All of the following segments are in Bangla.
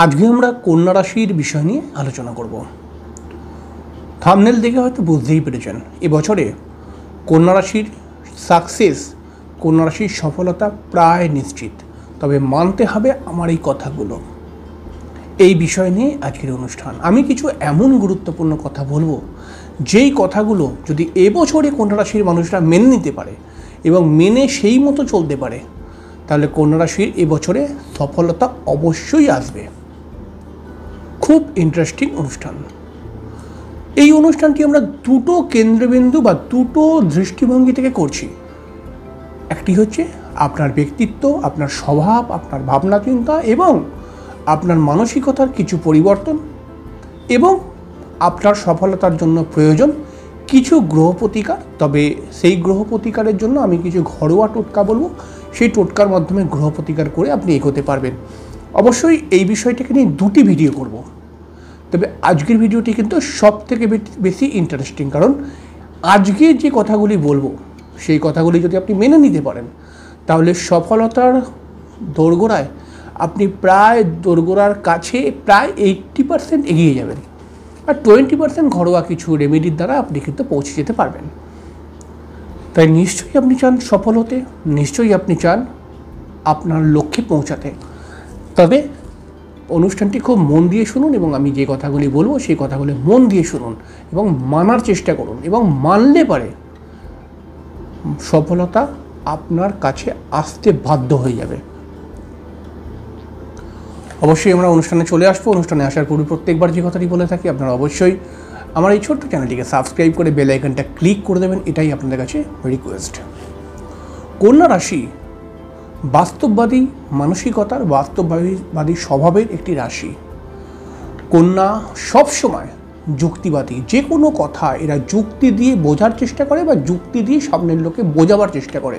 আজকে আমরা কন্যা রাশির বিষয় নিয়ে আলোচনা করব। থাম্বনেল দেখে হয়তো বুঝতেই পেরেছেন এবছরে কন্যা রাশির সাকসেস, কন্যা রাশির সফলতা প্রায় নিশ্চিত। তবে মানতে হবে আমার এই কথাগুলো। এই বিষয় নিয়ে আজকের অনুষ্ঠান আমি কিছু এমন গুরুত্বপূর্ণ কথা বলবো, যেই কথাগুলো যদি এবছরে কন্যা রাশির মানুষরা মেনে নিতে পারে এবং মেনে সেই মতো চলতে পারে, তাহলে কন্যা রাশির এবছরে সফলতা অবশ্যই আসবে। খুব ইন্টারেস্টিং অনুষ্ঠান। এই অনুষ্ঠানটি আমরা দুটো কেন্দ্রবিন্দু বা দুটো দৃষ্টিভঙ্গি থেকে করছি। একটি হচ্ছে আপনার ব্যক্তিত্ব, আপনার স্বভাব, আপনার ভাবনা চিন্তা এবং আপনার মানসিকতার কিছু পরিবর্তন, এবং আপনার সফলতার জন্য প্রয়োজন কিছু গ্রহ প্রতিকার। তবে সেই গ্রহ প্রতিকারের জন্য আমি কিছু ঘরোয়া টোটকা বলবো, সেই টোটকার মাধ্যমে গ্রহ প্রতিকার করে আপনি এগোতে পারবেন। অবশ্যই এই বিষয়টাকে নিয়ে দুটি ভিডিও করব, তবে আজকের ভিডিওটি কিন্তু সব থেকে বেশি ইন্টারেস্টিং, কারণ আজকে যে কথাগুলি বলবো সেই কথাগুলি যদি আপনি মেনে নিতে পারেন, তাহলে সফলতার দোরগোড়ায় আপনি প্রায় দোরগোড়ার কাছে প্রায় 80% এগিয়ে যাবেন, আর 20% ঘরোয়া কিছু রেমেডির দ্বারা আপনি কিন্তু পৌঁছে যেতে পারবেন। তাই নিশ্চয়ই আপনি চান সফল হতে, নিশ্চয়ই আপনি চান আপনার লক্ষ্যে পৌঁছাতে। তবে অনুষ্ঠানটি খুব মন দিয়ে শুনুন, এবং আমি যে কথাগুলি বলবো সেই কথাগুলি মন দিয়ে শুনুন এবং মানার চেষ্টা করুন, এবং মানলে পারে সফলতা আপনার কাছে আসতে বাধ্য হয়ে যাবে। অবশ্যই আমরা অনুষ্ঠানে চলে আসবো। অনুষ্ঠানে আসার পূর্বে প্রত্যেকবার যে কথাটি বলে থাকি, আপনারা অবশ্যই আমার এই ছোট্ট চ্যানেলটিকে সাবস্ক্রাইব করে বেল আইকনটা ক্লিক করে দেবেন, এটাই আপনাদের কাছে রিকোয়েস্ট। কন্যা রাশি বাস্তববাদী মানসিকতার, বাস্তববাদী স্বভাবের একটি রাশি। কন্যা সবসময় যুক্তিবাদী, যে কোনো কথা এরা যুক্তি দিয়ে বোঝার চেষ্টা করে বা যুক্তি দিয়ে সামনের লোকে বোঝাবার চেষ্টা করে।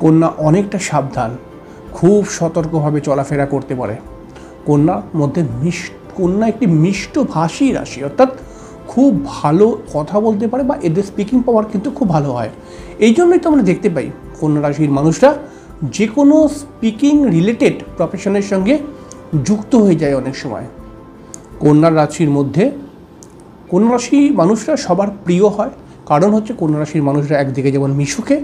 কন্যা অনেকটা সাবধান, খুব সতর্কভাবে চলাফেরা করতে পারে। কন্যা একটি মিষ্টভাষী রাশি, অর্থাৎ খুব ভালো কথা বলতে পারে বা এদের স্পিকিং পাওয়ার কিন্তু খুব ভালো হয়। এই জন্যই তো আমরা দেখতে পাই কন্যা রাশির মানুষরা যে কোনো স্পিকিং রিলেটেড প্রফেশনের সঙ্গে যুক্ত হয়ে যায় অনেক সময়। কন্যা রাশির মানুষরা সবার প্রিয় হয়, কারণ হচ্ছে কন্যা রাশির মানুষরা একদিকে যেমন মিশুকে,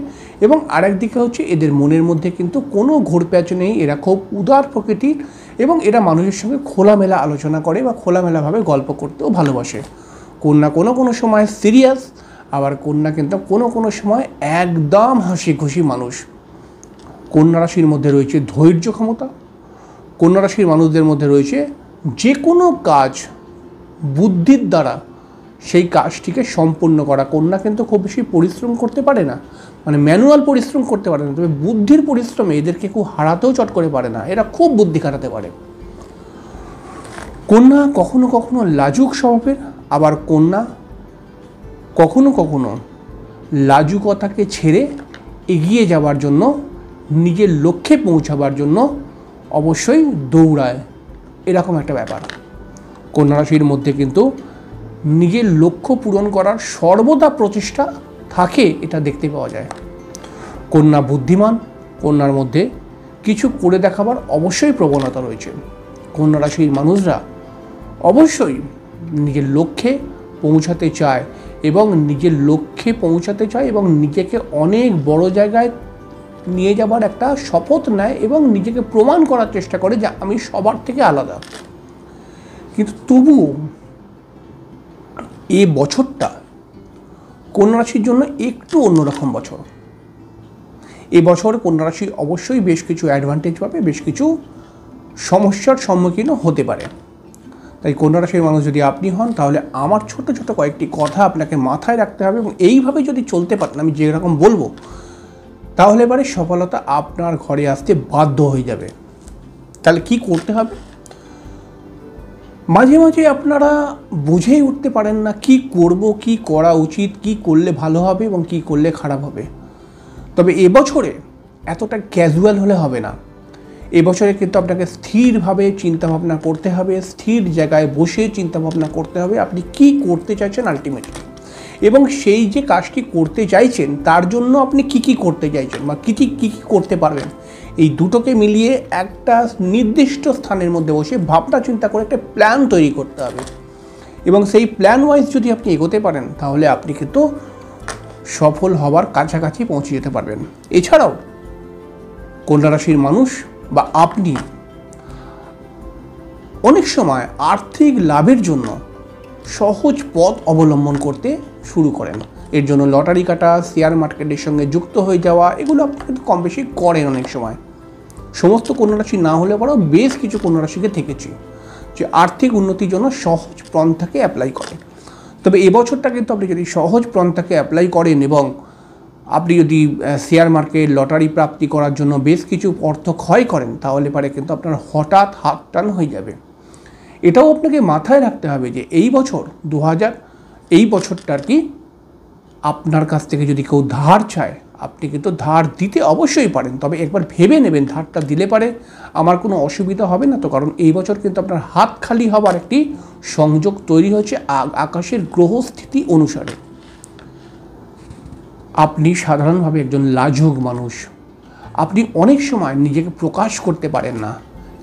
এবং আরেকদিকে হচ্ছে এদের মনের মধ্যে কিন্তু কোনো ঘোরপ্যাচ নেই। এরা খুব উদার প্রকৃতির, এবং এরা মানুষের সঙ্গে খোলামেলা আলোচনা করে বা খোলামেলাভাবে গল্প করতেও ভালোবাসে। কন্যা কোনো সময় সিরিয়াস, আবার কন্যা কিন্তু কোনো সময় একদম হাসি খুশি মানুষ। কন্যা রাশির মধ্যে রয়েছে ধৈর্য ক্ষমতা। কন্যা রাশির মানুষদের মধ্যে রয়েছে যে কোনো কাজ বুদ্ধির দ্বারা সেই কাজটিকে সম্পূর্ণ করা। কন্যা কিন্তু খুব বেশি পরিশ্রম করতে পারে না, মানে ম্যানুয়াল পরিশ্রম করতে পারে না, তবে বুদ্ধির পরিশ্রমে এদেরকে খুব হারাতেও চট করে পারে না, এরা খুব বুদ্ধি খাটাতে পারে। কন্যা কখনো কখনো লাজুক স্বভাবের, আবার কন্যা কখনো লাজুকতাকে ছেড়ে এগিয়ে যাওয়ার জন্য, নিজের লক্ষ্যে পৌঁছাবার জন্য অবশ্যই দৌড়ায়, এরকম একটা ব্যাপার। কন্যা রাশির মধ্যে কিন্তু নিজের লক্ষ্য পূরণ করার সর্বদা প্রচেষ্টা থাকে, এটা দেখতে পাওয়া যায়। কন্যা বুদ্ধিমান, কন্যার মধ্যে কিছু করে দেখাবার অবশ্যই প্রবণতা রয়েছে। কন্যা রাশির মানুষরা অবশ্যই নিজের লক্ষ্যে পৌঁছাতে চায় এবং নিজেকে অনেক বড় জায়গায় নিয়ে যাবার একটা শপথ নেয় এবং নিজেকে প্রমাণ করার চেষ্টা করে যে আমি সবার থেকে আলাদা। কিন্তু তবুও এই বছরটা কন্যা রাশির জন্য একটু অন্যরকম বছর। এবছর কন্যা রাশি অবশ্যই বেশ কিছু অ্যাডভান্টেজ পাবে, বেশ কিছু সমস্যার সম্মুখীনও হতে পারে। তাই কন্যা রাশির মানুষ যদি আপনি হন, তাহলে আমার ছোট কয়েকটি কথা আপনাকে মাথায় রাখতে হবে, এবং এইভাবে যদি চলতে পারেন আমি যেরকম বলবো, তাহলে এবারে সফলতা আপনার ঘরে আসতে বাধ্য হয়ে যাবে। তাহলে কি করতে হবে? মাঝে মাঝে আপনারা বুঝেই উঠতে পারেন না কি করব, কি করা উচিত, কি করলে ভালো হবে এবং কি করলে খারাপ হবে। তবে এবছরে এতটা ক্যাজুয়াল হলে হবে না। এবছরে কিন্তু আপনাকে স্থিরভাবে চিন্তাভাবনা করতে হবে, স্থির জায়গায় বসে চিন্তাভাবনা করতে হবে আপনি কি করতে চাইছেন আলটিমেটলি, এবং সেই যে কাজটি করতে চাইছেন তার জন্য আপনি কি করতে চাইছেন বা কি করতে পারবেন, এই দুটোকে মিলিয়ে একটা নির্দিষ্ট স্থানের মধ্যে বসে ভাবনা চিন্তা করে একটা প্ল্যান তৈরি করতে হবে, এবং সেই প্ল্যান ওয়াইজ যদি আপনি এগোতে পারেন তাহলে আপনি কিন্তু সফল হওয়ার কাছাকাছি পৌঁছে যেতে পারবেন। এছাড়াও কন্যা রাশির মানুষ বা আপনি অনেক সময় আর্থিক লাভের জন্য সহজ পথ অবলম্বন করতে শুরু করেন। এর জন্য লটারি কাটা, শেয়ার মার্কেটের সঙ্গে যুক্ত হয়ে যাওয়া, এগুলো আপনি কিন্তু কম বেশি করেন অনেক সময়। সমস্ত কন্যা রাশি না হলে পরেও বেশ কিছু কন্যা রাশিকে দেখেছি যে আর্থিক উন্নতির জন্য সহজ পন্থাকে অ্যাপ্লাই করেন। তবে এবছরটা কিন্তু আপনি যদি সহজ পন্থাকে অ্যাপ্লাই করেন এবং আপনি যদি শেয়ার মার্কেট, লটারি প্রাপ্তি করার জন্য বেশ কিছু অর্থ ক্ষয় করেন তাহলে পারে কিন্তু আপনার হঠাৎ হাত টান হয়ে যাবে। এটাও আপনাকে মাথায় রাখতে হবে যে এই বছর এই বছরটা আর কি আপনার কাছ থেকে যদি কেউ ধার চায় আপনি কিন্তু ধার দিতে অবশ্যই পারেন, তবে একবার ভেবে নেবেন ধারটা দিলে পারে আমার কোনো অসুবিধা হবে না তো, কারণ এই বছর কিন্তু আপনার হাত খালি হবার একটি সংযোগ তৈরি হয়েছে আকাশের গ্রহস্থিতি অনুসারে। আপনি সাধারণভাবে একজন লাজুক মানুষ, আপনি অনেক সময় নিজেকে প্রকাশ করতে পারেন না,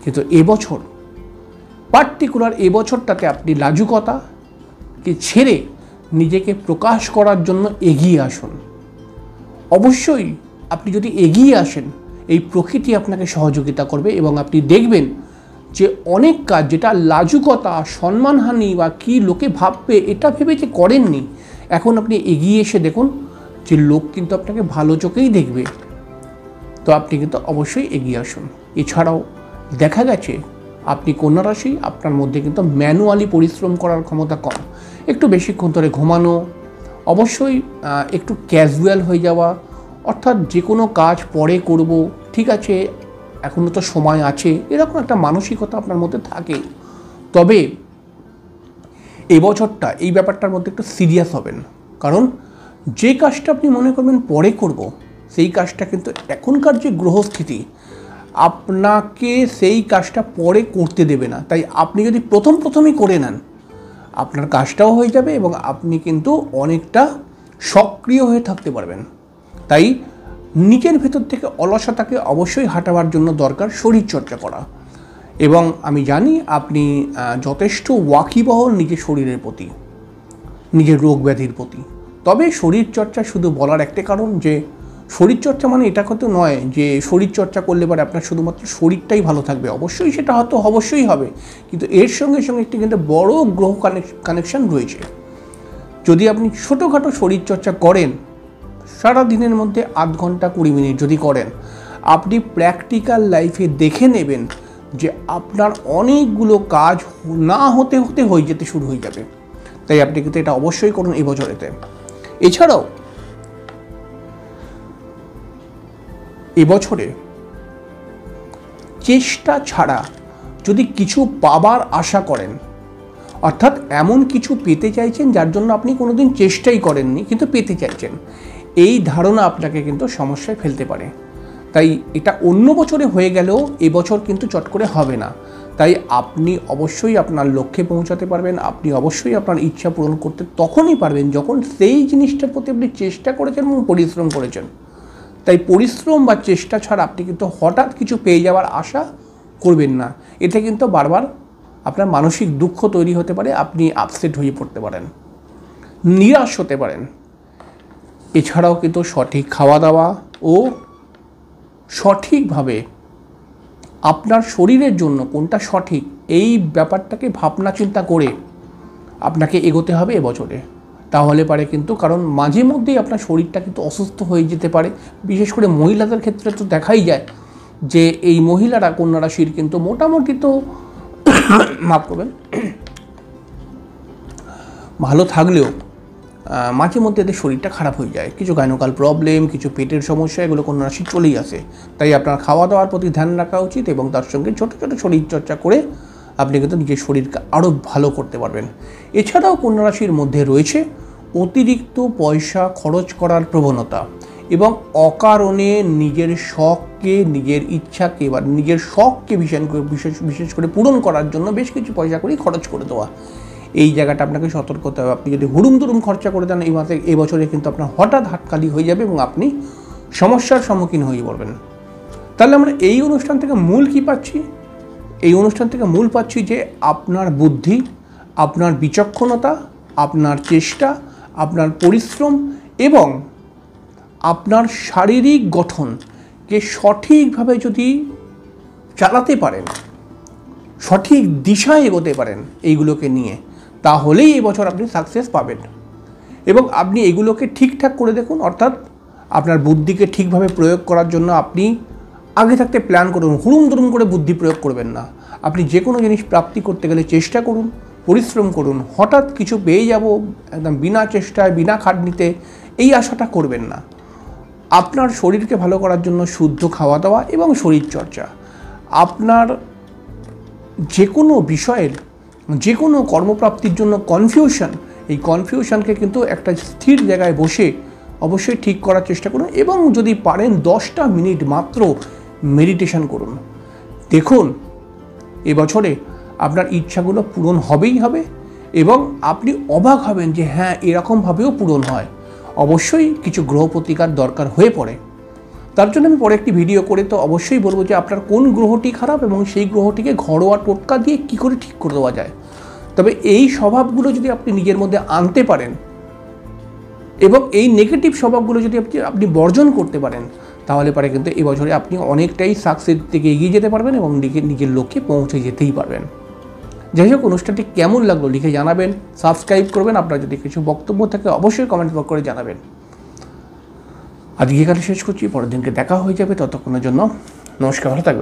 কিন্তু এবছর পার্টিকুলার এবছরটাতে আপনি লাজুকতাকে ছেড়ে নিজেকে প্রকাশ করার জন্য এগিয়ে আসুন। অবশ্যই আপনি যদি এগিয়ে আসেন এই প্রকৃতি আপনাকে সহযোগিতা করবে এবং আপনি দেখবেন যে অনেক কাজ যেটা লাজুকতা, সম্মানহানি বা কী লোকে ভাববে এটা ভেবে যে করেননি, এখন আপনি এগিয়ে এসে দেখুন যে লোক কিন্তু আপনাকে ভালো চোখেই দেখবে। তো আপনি কিন্তু অবশ্যই এগিয়ে আসুন। এছাড়াও দেখা গেছে আপনি কন্যা রাশি, আপনার মধ্যে কিন্তু ম্যানুয়ালি পরিশ্রম করার ক্ষমতা কম, একটু বেশিক্ষণ ধরে ঘুমানো, অবশ্যই একটু ক্যাজুয়াল হয়ে যাওয়া, অর্থাৎ যে কোনো কাজ পরে করব, ঠিক আছে এখনও তো সময় আছে, এরকম একটা মানসিকতা আপনার মধ্যে থাকে। তবে এবছরটা এই ব্যাপারটার মধ্যে একটু সিরিয়াস হবেন, কারণ যে কাজটা আপনি মনে করবেন পরে করব সেই কাজটা কিন্তু এখনকার যে গ্রহস্থিতি আপনাকে সেই কাজটা পরে করতে দেবে না। তাই আপনি যদি প্রথমেই করে নেন আপনার কাজটাও হয়ে যাবে এবং আপনি কিন্তু অনেকটা সক্রিয় হয়ে থাকতে পারবেন। তাই নিজের ভেতর থেকে অলসতাকে অবশ্যই হাঁটাবার জন্য দরকার শরীরচর্চা করা, এবং আমি জানি আপনি যথেষ্ট ওয়াকিবহল নিজের শরীরের প্রতি, নিজের রোগ ব্যাধির প্রতি। তবে শরীরচর্চা শুধু বলার একটা কারণ যে শরীরচর্চা মানে এটা কথা নয় যে শরীরচর্চা করলে পরে আপনার শুধুমাত্র শরীরটাই ভালো থাকবে, অবশ্যই সেটা হয়তো অবশ্যই হবে, কিন্তু এর সঙ্গে একটি কিন্তু বড় গ্রহ কানেকশন রয়েছে। যদি আপনি ছোটোখাটো শরীরচর্চা করেন সারা দিনের মধ্যে 8 ঘন্টা 20 মিনিট যদি করেন, আপনি প্র্যাকটিক্যাল লাইফে দেখে নেবেন যে আপনার অনেকগুলো কাজ না হতে হতে হয়ে যেতে শুরু হয়ে যাবে। তাই আপনি কিন্তু এটা অবশ্যই করুন এই বছরেতে। এছাড়াও এবছরে চেষ্টা ছাড়া যদি কিছু পাবার আশা করেন, অর্থাৎ এমন কিছু পেতে চাইছেন যার জন্য আপনি কোনোদিন চেষ্টাই করেননি কিন্তু পেতে চাইছেন, এই ধারণা আপনাকে কিন্তু সমস্যায় ফেলতে পারে। তাই এটা অন্য বছরে হয়ে গেলেও এবছর কিন্তু চট করে হবে না। তাই আপনি অবশ্যই আপনার লক্ষ্যে পৌঁছাতে পারবেন, আপনি অবশ্যই আপনার ইচ্ছা পূরণ করতে তখনই পারবেন যখন সেই জিনিসটার প্রতি আপনি চেষ্টা করেছেন এবং পরিশ্রম করেছেন। তাই পরিশ্রম বা চেষ্টা ছাড়া আপনি কিন্তু হঠাৎ কিছু পেয়ে যাওয়ার আশা করবেন না, এতে কিন্তু বারবার আপনার মানসিক দুঃখ তৈরি হতে পারে, আপনি আপসেট হয়ে পড়তে পারেন, নিরাশ হতে পারেন। এছাড়াও কিন্তু সঠিক খাওয়া দাওয়া ও সঠিকভাবে আপনার শরীরের জন্য কোনটা সঠিক এই ব্যাপারটাকে ভাবনা চিন্তা করে আপনাকে এগোতে হবে এবছরে। তাহলে পারে কিন্তু, কারণ মাঝে মধ্যেই আপনার শরীরটা কিন্তু অসুস্থ হয়ে যেতে পারে, বিশেষ করে মহিলাদের ক্ষেত্রে তো দেখাই যায় যে এই মহিলারা কন্যা রাশির কিন্তু মোটামুটি তো মাফ করবেন ভালো থাকলেও মাঝে মধ্যে এদের শরীরটা খারাপ হয়ে যায়, কিছু গাইনোকাল প্রবলেম, কিছু পেটের সমস্যা, এগুলো কন্যা রাশি চলেই আসে। তাই আপনার খাওয়া দাওয়ার প্রতি ধ্যান রাখা উচিত এবং তার সঙ্গে ছোটো ছোটো শরীরচর্চা করে আপনি কিন্তু নিজের শরীরকে আরও ভালো করতে পারবেন। এছাড়াও কন্যা রাশির মধ্যে রয়েছে অতিরিক্ত পয়সা খরচ করার প্রবণতা এবং অকারণে নিজের শখকে, নিজের ইচ্ছাকে বা নিজের শখকে বিশেষ করে পূরণ করার জন্য বেশ কিছু পয়সা করে খরচ করে দেওয়া। এই জায়গাটা আপনাকে সতর্ক হতে হবে। আপনি যদি হুড়ুম দুরুম খরচা করে দেন এই বছরে কিন্তু আপনার হঠাৎ হাতখালি হয়ে যাবে এবং আপনি সমস্যার সম্মুখীন হয়ে পড়বেন। তাহলে আমরা এই অনুষ্ঠান থেকে মূল কি পাচ্ছি? এই অনুষ্ঠান থেকে মূল পাচ্ছি যে আপনার বুদ্ধি, আপনার বিচক্ষণতা, আপনার চেষ্টা, আপনার পরিশ্রম এবং আপনার শারীরিক গঠনকে সঠিকভাবে যদি চালাতে পারেন, সঠিক দিশায় এগোতে পারেন এইগুলোকে নিয়ে, তাহলেই এই বছর আপনি সাকসেস পাবেন। এবং আপনি এগুলোকে ঠিকঠাক করে দেখুন, অর্থাৎ আপনার বুদ্ধিকে ঠিকভাবে প্রয়োগ করার জন্য আপনি আগে থাকতে প্ল্যান করুন। হুড়ুম দুরুম করে বুদ্ধি প্রয়োগ করবেন না। আপনি যে কোনো জিনিস প্রাপ্তি করতে গেলে চেষ্টা করুন, পরিশ্রম করুন। হঠাৎ কিছু পেয়ে যাব একদম বিনা চেষ্টায়, বিনা খাটনিতে, এই আশাটা করবেন না। আপনার শরীরকে ভালো করার জন্য শুদ্ধ খাওয়া দাওয়া এবং শরীরচর্চা, আপনার যে কোনো বিষয়ের, যে কোনো কর্মপ্রাপ্তির জন্য কনফিউশন, এই কনফিউশনকে কিন্তু একটা স্থির জায়গায় বসে অবশ্যই ঠিক করার চেষ্টা করুন। এবং যদি পারেন 10টা মিনিট মাত্র মেডিটেশন করুন। দেখুন এবছরে আপনার ইচ্ছাগুলো পূরণ হবেই হবে এবং আপনি অবাক হবেন যে হ্যাঁ, এরকমভাবেও পূরণ হয়। অবশ্যই কিছু গ্রহ প্রতিকার দরকার হয়ে পড়ে। তার জন্য আমি পরে একটি ভিডিও করে তো অবশ্যই বলবো যে আপনার কোন গ্রহটি খারাপ এবং সেই গ্রহটিকে ঘরোয়া টোটকা দিয়ে কী করে ঠিক করে দেওয়া যায়। তবে এই স্বভাবগুলো যদি আপনি নিজের মধ্যে আনতে পারেন এবং এই নেগেটিভ স্বভাবগুলো যদি আপনি বর্জন করতে পারেন, তাহলে পরে কিন্তু এবছরে আপনি অনেকটাই সাকসেস থেকে এগিয়ে যেতে পারবেন এবং নিজের লক্ষ্যে পৌঁছে যেতেই পারবেন। যাই হোক, অনুষ্ঠানটি কেমন লাগলো লিখে জানাবেন, সাবস্ক্রাইব করবেন। আপনার যদি কিছু বক্তব্য থাকে অবশ্যই কমেন্ট বক্স করে জানাবেন। আজকে এখানে শেষ করছি, পরের দিনকে দেখা হয়ে যাবে। ততক্ষণের জন্য নমস্কার, ভালো থাকবেন।